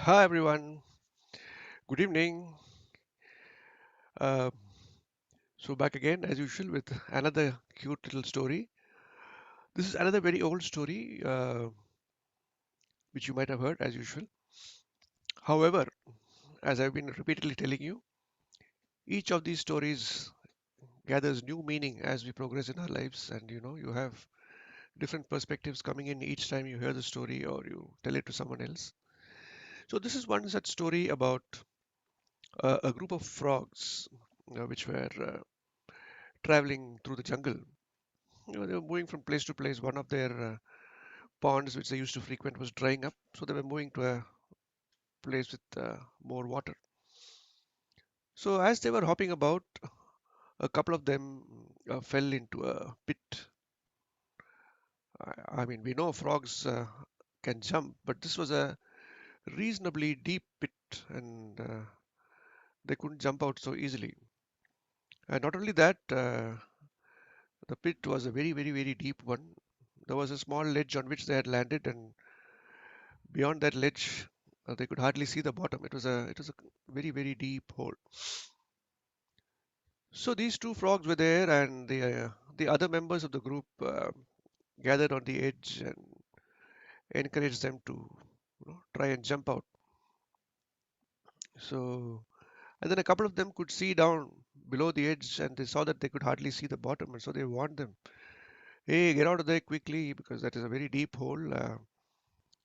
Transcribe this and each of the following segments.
Hi everyone, good evening. Uh, so back again as usual with another cute little story. This is another very old story which you might have heard as usual. However, as I've been repeatedly telling you, each of these stories gathers new meaning as we progress in our lives, and you have different perspectives coming in each time you hear the story or you tell it to someone else. So this is one such story about a group of frogs which were traveling through the jungle. They were moving from place to place. One of their ponds, which they used to frequent, was drying up, so they were moving to a place with more water. So as they were hopping about, a couple of them fell into a pit. I mean, we know frogs can jump, but this was a reasonably deep pit, and they couldn't jump out so easily. And not only that, the pit was a very, very, very deep one. There was a small ledge on which they had landed, and beyond that ledge, they could hardly see the bottom. It was a very very deep hole. So these two frogs were there, and the other members of the group gathered on the edge and encouraged them to try and jump out. So and then a couple of them could see down below the edge, and they saw that they could hardly see the bottom, and so they warned them, "Hey, get out of there quickly, because that is a very deep hole.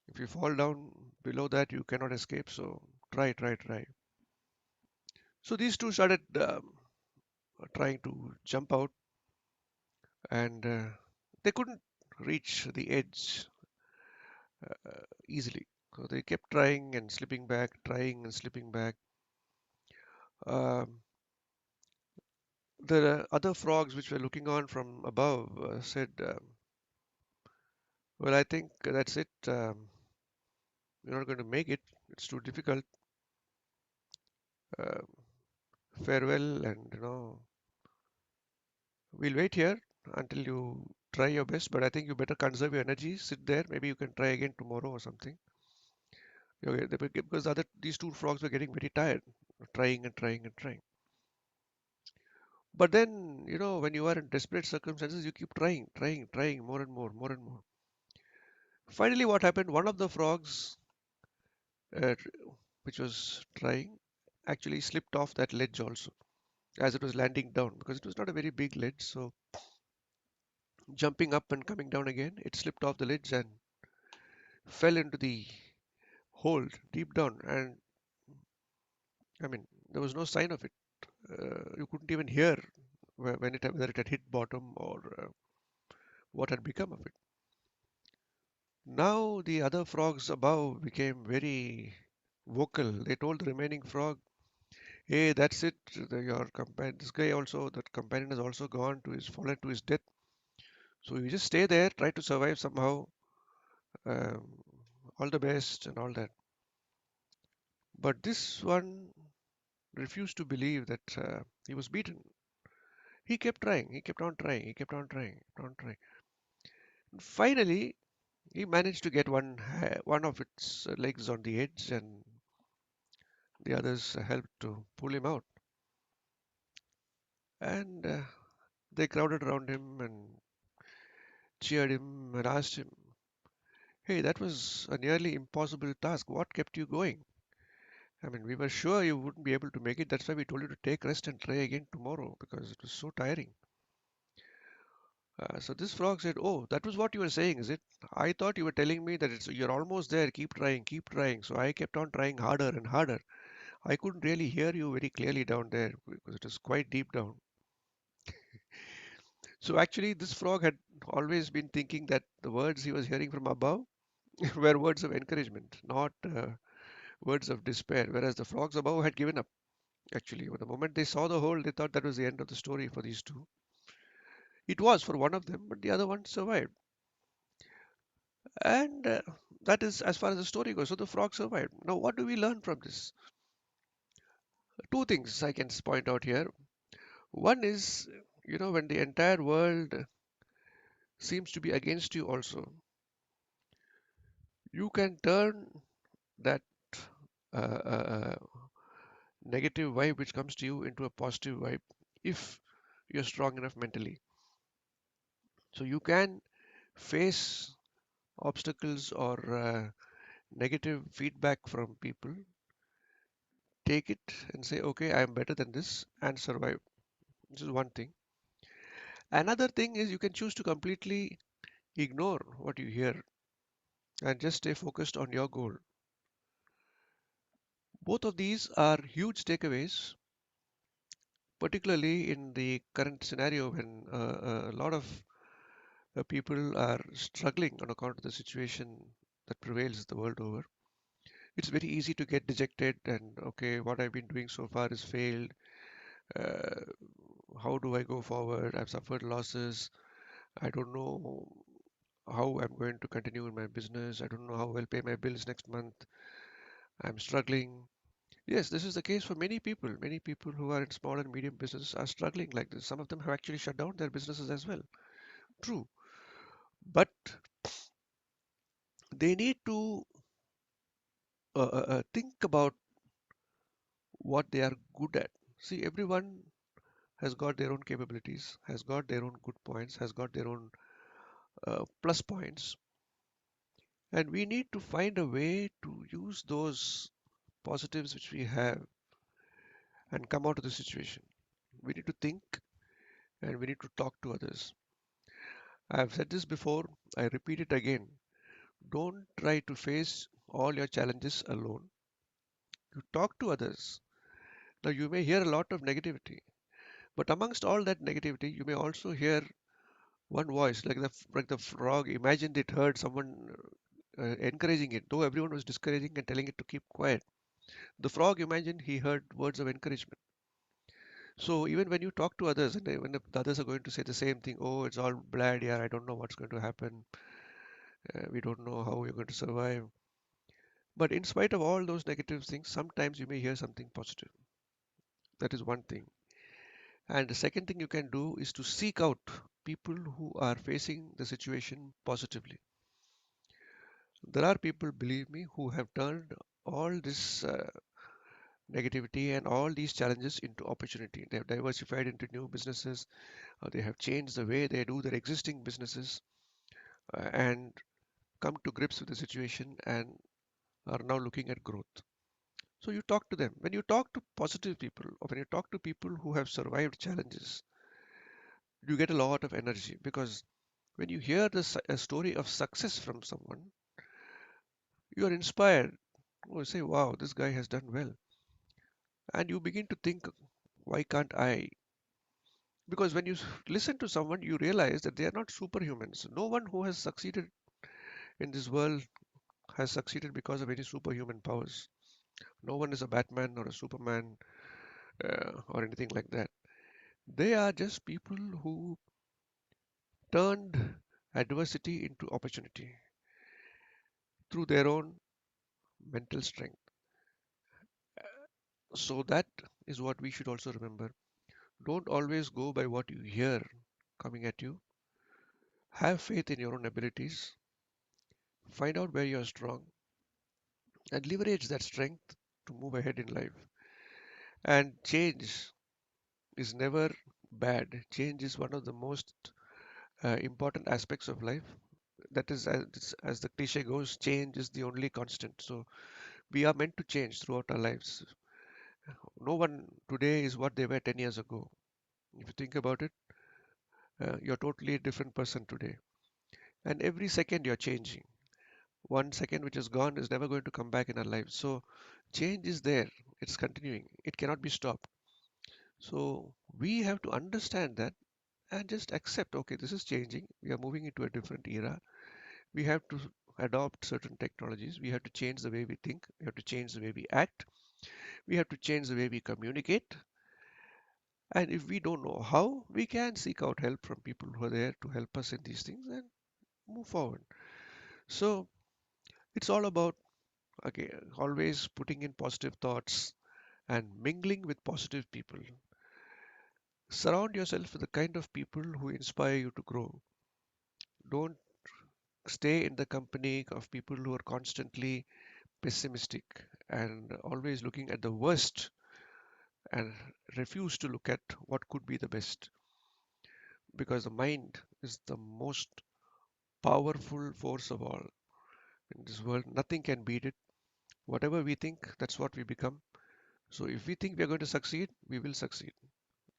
If you fall down below that, you cannot escape. So try, try, try." So these two started trying to jump out, and they couldn't reach the edge easily. So they kept trying and slipping back, trying and slipping back. Um, the other frogs which were looking on from above said, "Well, I think that's it. We're not going to make it. It's too difficult. Um Farewell, and we'll wait here until you try your best. But I think you better conserve your energy. Sit there. Maybe you can try again tomorrow or something." Okay, because these two frogs were getting very tired, trying and trying and trying. But then, when you are in desperate circumstances, you keep trying, trying, trying more and more, more and more. Finally, what happened? One of the frogs, uh, which was trying, actually slipped off that ledge also as it was landing down, because it was not a very big ledge. So jumping up and coming down again, it slipped off the ledge and fell into the hole deep down. And I mean, there was no sign of it. You couldn't even hear whether it had hit bottom or what had become of it. Now the other frogs above became very vocal. They told the remaining frog, "Hey, that's it. Your companion, this guy also, that companion has also fallen to his death. So you just stay there, try to survive somehow. Um, all the best and all that." But this one refused to believe that he was beaten. He kept trying. He kept on trying. He kept on trying. Kept on trying. Finally, he managed to get one of its legs on the edge, and the others helped to pull him out. And they crowded around him and cheered him and asked him, "Hey, that was a nearly impossible task. What kept you going? I mean, we were sure you wouldn't be able to make it. That's why we told you to take rest and try again tomorrow, because it was so tiring." So this frog said, "Oh, that was what you were saying, is it? I thought you were telling me that you're almost there. Keep trying, keep trying." So I kept on trying harder and harder. I couldn't really hear you very clearly down there because it was quite deep down. So actually, this frog had always been thinking that the words he was hearing from above were words of encouragement, not words of despair. Whereas the frogs above had given up. Actually, the moment they saw the hole, they thought that was the end of the story for these two. It was for one of them, but the other one survived. And that is as far as the story goes. So the frog survived. Now, what do we learn from this? Two things I can point out here. One is, when the entire world seems to be against you also, you can turn that negative vibe which comes to you into a positive vibe if you're strong enough mentally. So you can face obstacles or negative feedback from people, take it and say, okay, I am better than this and survive. This is one thing. Another thing is you can choose to completely ignore what you hear and just stay focused on your goal. Both of these are huge takeaways, particularly in the current scenario when a lot of people are struggling on account of the situation that prevails the world over. It's very easy to get dejected and, okay, what I've been doing so far has failed. Uh, how do I go forward? I've suffered losses. I don't know how I'm going to continue in my business. I don't know how I'll pay my bills next month. I'm struggling. Yes, this is the case for many people. Many people who are in small and medium business are struggling like this. Some of them have actually shut down their businesses as well. True. But they need to think about what they are good at. See, everyone has got their own capabilities, has got their own good points, has got their own plus points, and we need to find a way to use those positives which we have and come out of the situation. We need to think and we need to talk to others. I have said this before, I repeat it again. Don't try to face all your challenges alone. You talk to others. Now, you may hear a lot of negativity, but amongst all that negativity, you may also hear one voice, like the frog. Imagined it heard someone encouraging it, though everyone was discouraging and telling it to keep quiet. The frog imagined he heard words of encouragement. So even when you talk to others, and when the others are going to say the same thing, oh, it's all bad, yeah, I don't know what's going to happen. We don't know how we're going to survive. But in spite of all those negative things, sometimes you may hear something positive. That is one thing. And the second thing you can do is to seek out people who are facing the situation positively. There are people, believe me, who have turned all this negativity and all these challenges into opportunity. They have diversified into new businesses, they have changed the way they do their existing businesses, and come to grips with the situation and are now looking at growth. So you talk to them. When you talk to positive people, or when you talk to people who have survived challenges, you get a lot of energy because when you hear a story of success from someone, you are inspired. You say, wow, this guy has done well. And you begin to think, why can't I? Because when you listen to someone, you realize that they are not superhumans. No one who has succeeded in this world has succeeded because of any superhuman powers. No one is a Batman or a Superman or anything like that. They are just people who turned adversity into opportunity through their own mental strength. So that is what we should also remember. Don't always go by what you hear coming at you. Have faith in your own abilities. Find out where you are strong and leverage that strength to move ahead in life. And change is never bad. Change is one of the most important aspects of life. That is, as the cliche goes, change is the only constant. So we are meant to change throughout our lives. No one today is what they were 10 years ago. If you think about it, you're totally a different person today. And every second you're changing. One second which is gone is never going to come back in our lives. So change is there. It's continuing. It cannot be stopped. So we have to understand that and just accept, okay, this is changing. We are moving into a different era. We have to adopt certain technologies. We have to change the way we think. We have to change the way we act. We have to change the way we communicate. And if we don't know how, we can seek out help from people who are there to help us in these things and move forward. So it's all about, okay, always putting in positive thoughts and mingling with positive people. Surround yourself with the kind of people who inspire you to grow. Don't stay in the company of people who are constantly pessimistic and always looking at the worst and refuse to look at what could be the best, because the mind is the most powerful force of all in this world. Nothing can beat it. Whatever we think, that's what we become. So if we think we are going to succeed, we will succeed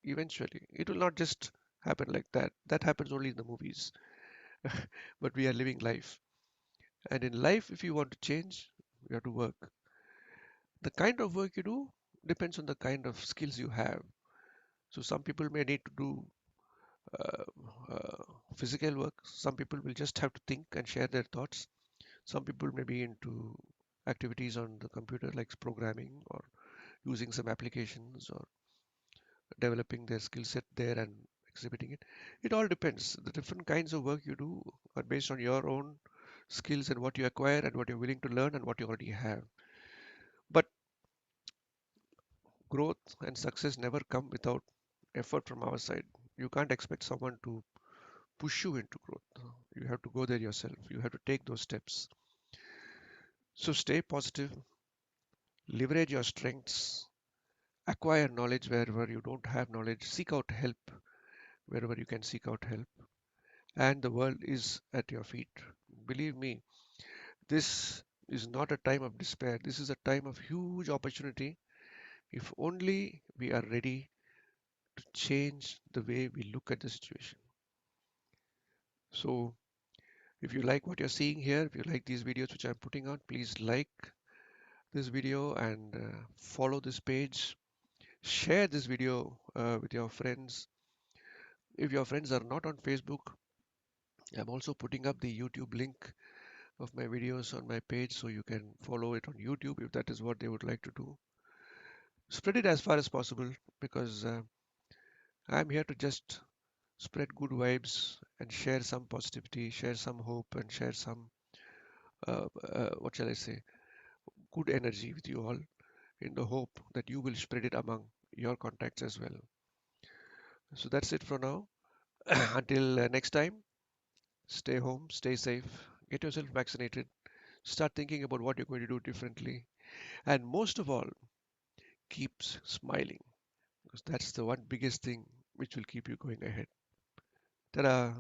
eventually. It will not just happen like that. That happens only in the movies. But we are living life. And in life, if you want to change, you have to work. The kind of work you do depends on the kind of skills you have. So some people may need to do uh, uh, physical work. Some people will just have to think and share their thoughts. Some people may be into activities on the computer like programming or using some applications or developing their skill set there and exhibiting it. It all depends. The different kinds of work you do are based on your own skills and what you acquire and what you're willing to learn and what you already have. But growth and success never come without effort from our side. You can't expect someone to push you into growth. You have to go there yourself. You have to take those steps. So stay positive, leverage your strengths, acquire knowledge wherever you don't have knowledge, seek out help wherever you can seek out help, and the world is at your feet. Believe me, this is not a time of despair. This is a time of huge opportunity if only we are ready to change the way we look at the situation. So, if you like what you're seeing here, if you like these videos which I'm putting out, please like this video and follow this page. Share this video with your friends. If your friends are not on Facebook, I'm also putting up the YouTube link of my videos on my page so you can follow it on YouTube if that is what they would like to do. Spread it as far as possible because I'm here to just spread good vibes and share some positivity, share some hope, and share some, what shall I say, good energy with you all in the hope that you will spread it among your contacts as well. So that's it for now. Until next time, stay home, stay safe, get yourself vaccinated, start thinking about what you're going to do differently, and most of all, keep smiling because that's the one biggest thing which will keep you going ahead. Ta-da!